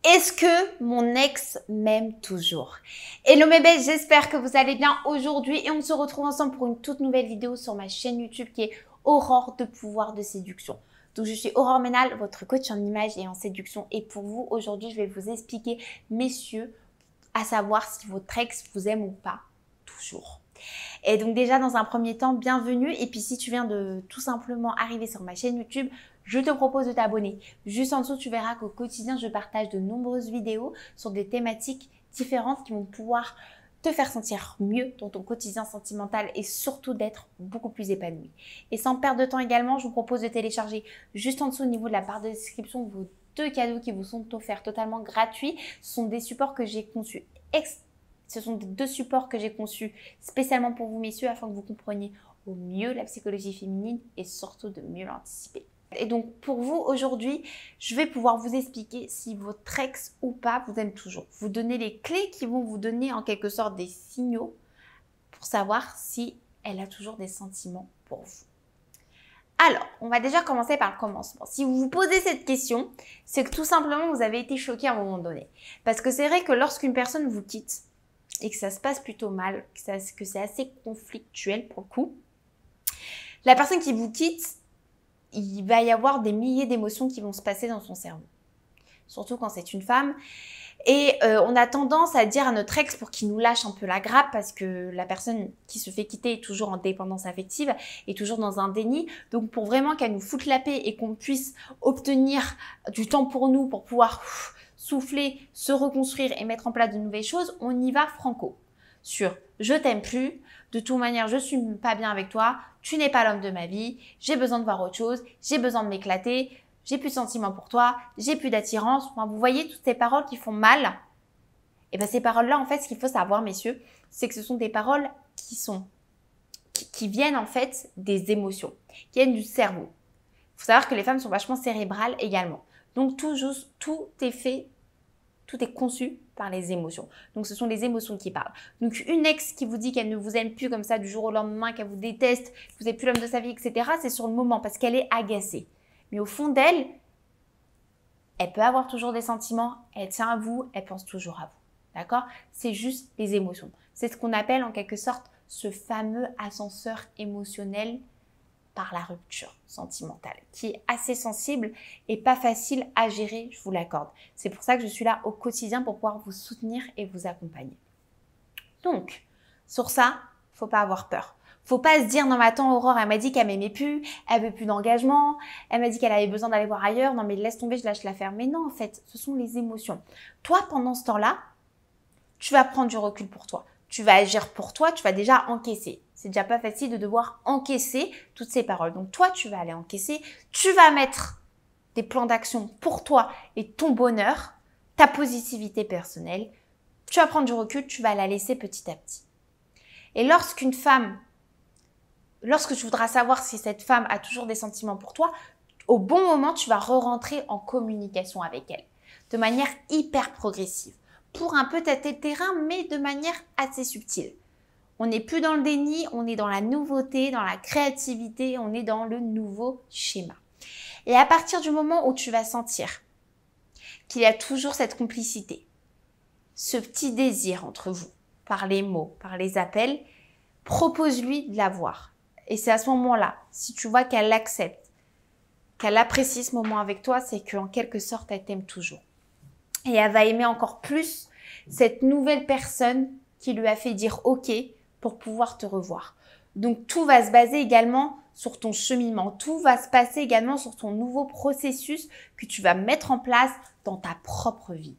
Est-ce que mon ex m'aime toujours? Hello mes belles, j'espère que vous allez bien aujourd'hui et on se retrouve ensemble pour une toute nouvelle vidéo sur ma chaîne YouTube qui est Aurore de pouvoir de séduction. Donc je suis Aurore Ménal, votre coach en images et en séduction, et pour vous aujourd'hui je vais vous expliquer, messieurs, à savoir si votre ex vous aime ou pas toujours. Et donc déjà dans un premier temps, bienvenue, et puis si tu viens de tout simplement arriver sur ma chaîne YouTube, je te propose de t'abonner. Juste en dessous, tu verras qu'au quotidien, je partage de nombreuses vidéos sur des thématiques différentes qui vont pouvoir te faire sentir mieux dans ton quotidien sentimental et surtout d'être beaucoup plus épanoui. Et sans perdre de temps également, je vous propose de télécharger juste en dessous au niveau de la barre de description vos 2 cadeaux qui vous sont offerts totalement gratuits. Ce sont des supports que j'ai conçus Ce sont 2 supports que j'ai conçus spécialement pour vous, messieurs, afin que vous compreniez au mieux la psychologie féminine et surtout de mieux l'anticiper. Et donc, pour vous, aujourd'hui, je vais pouvoir vous expliquer si votre ex ou pas vous aime toujours. Vous donner les clés qui vont vous donner en quelque sorte des signaux pour savoir si elle a toujours des sentiments pour vous. Alors, on va déjà commencer par le commencement. Si vous vous posez cette question, c'est que tout simplement, vous avez été choqué à un moment donné. Parce que c'est vrai que lorsqu'une personne vous quitte et que ça se passe plutôt mal, que c'est assez conflictuel pour le coup, la personne qui vous quitte, il va y avoir des milliers d'émotions qui vont se passer dans son cerveau. Surtout quand c'est une femme. Et on a tendance à dire à notre ex pour qu'il nous lâche un peu la grappe parce que la personne qui se fait quitter est toujours en dépendance affective, est toujours dans un déni. Donc pour vraiment qu'elle nous foute la paix et qu'on puisse obtenir du temps pour nous pour pouvoir souffler, se reconstruire et mettre en place de nouvelles choses, on y va franco. Sur « je t'aime plus », de toute manière, je suis pas bien avec toi, tu n'es pas l'homme de ma vie, j'ai besoin de voir autre chose, j'ai besoin de m'éclater, j'ai plus de sentiments pour toi, j'ai plus d'attirance. Enfin, vous voyez toutes ces paroles qui font mal. Et bien ces paroles-là, en fait, ce qu'il faut savoir, messieurs, c'est que ce sont des paroles qui viennent en fait des émotions, qui viennent du cerveau. Il faut savoir que les femmes sont vachement cérébrales également. Donc tout est conçu par les émotions. Donc, ce sont les émotions qui parlent. Donc, une ex qui vous dit qu'elle ne vous aime plus comme ça du jour au lendemain, qu'elle vous déteste, que vous n'êtes plus l'homme de sa vie, etc., c'est sur le moment parce qu'elle est agacée. Mais au fond d'elle, elle peut avoir toujours des sentiments, elle tient à vous, elle pense toujours à vous. D'accord? C'est juste les émotions. C'est ce qu'on appelle en quelque sorte ce fameux ascenseur émotionnel par la rupture sentimentale, qui est assez sensible et pas facile à gérer, je vous l'accorde. C'est pour ça que je suis là au quotidien pour pouvoir vous soutenir et vous accompagner. Donc, sur ça, faut pas avoir peur. Faut pas se dire, non mais attends, Aurore, elle m'a dit qu'elle m'aimait plus, elle veut plus d'engagement, elle m'a dit qu'elle avait besoin d'aller voir ailleurs, non mais laisse tomber, je lâche l'affaire. Mais non, en fait, ce sont les émotions. Toi, pendant ce temps-là, tu vas prendre du recul pour toi. Tu vas agir pour toi, tu vas déjà encaisser. C'est déjà pas facile de devoir encaisser toutes ces paroles. Donc toi, tu vas aller encaisser, tu vas mettre des plans d'action pour toi et ton bonheur, ta positivité personnelle. Tu vas prendre du recul, tu vas la laisser petit à petit. Et lorsque tu voudras savoir si cette femme a toujours des sentiments pour toi, au bon moment, tu vas re-rentrer en communication avec elle de manière hyper progressive pour un peu tâter le terrain, mais de manière assez subtile. On n'est plus dans le déni, on est dans la nouveauté, dans la créativité, on est dans le nouveau schéma. Et à partir du moment où tu vas sentir qu'il y a toujours cette complicité, ce petit désir entre vous, par les mots, par les appels, propose-lui de la voir. Et c'est à ce moment-là, si tu vois qu'elle l'accepte, qu'elle apprécie ce moment avec toi, c'est qu'en quelque sorte, elle t'aime toujours. Et elle va aimer encore plus cette nouvelle personne qui lui a fait dire « OK » pour pouvoir te revoir. Donc, tout va se baser également sur ton cheminement. Tout va se passer également sur ton nouveau processus que tu vas mettre en place dans ta propre vie.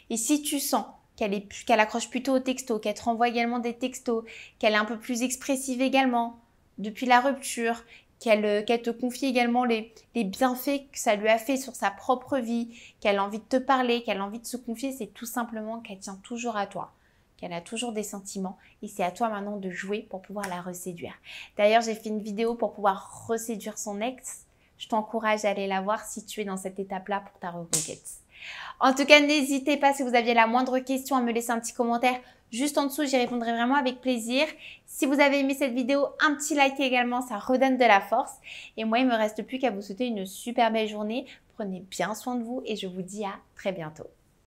Et si tu sens qu'elle accroche plutôt aux textos, qu'elle te renvoie également des textos, qu'elle est un peu plus expressive également depuis la rupture, qu'elle te confie également les bienfaits que ça lui a fait sur sa propre vie, qu'elle a envie de te parler, qu'elle a envie de se confier, c'est tout simplement qu'elle tient toujours à toi, qu'elle a toujours des sentiments et c'est à toi maintenant de jouer pour pouvoir la reséduire. D'ailleurs, j'ai fait une vidéo pour pouvoir reséduire son ex. Je t'encourage à aller la voir si tu es dans cette étape-là pour ta reconquête. En tout cas, n'hésitez pas si vous aviez la moindre question à me laisser un petit commentaire juste en dessous, j'y répondrai vraiment avec plaisir. Si vous avez aimé cette vidéo, un petit like également, ça redonne de la force. Et moi, il ne me reste plus qu'à vous souhaiter une super belle journée. prenez bien soin de vous et je vous dis à très bientôt.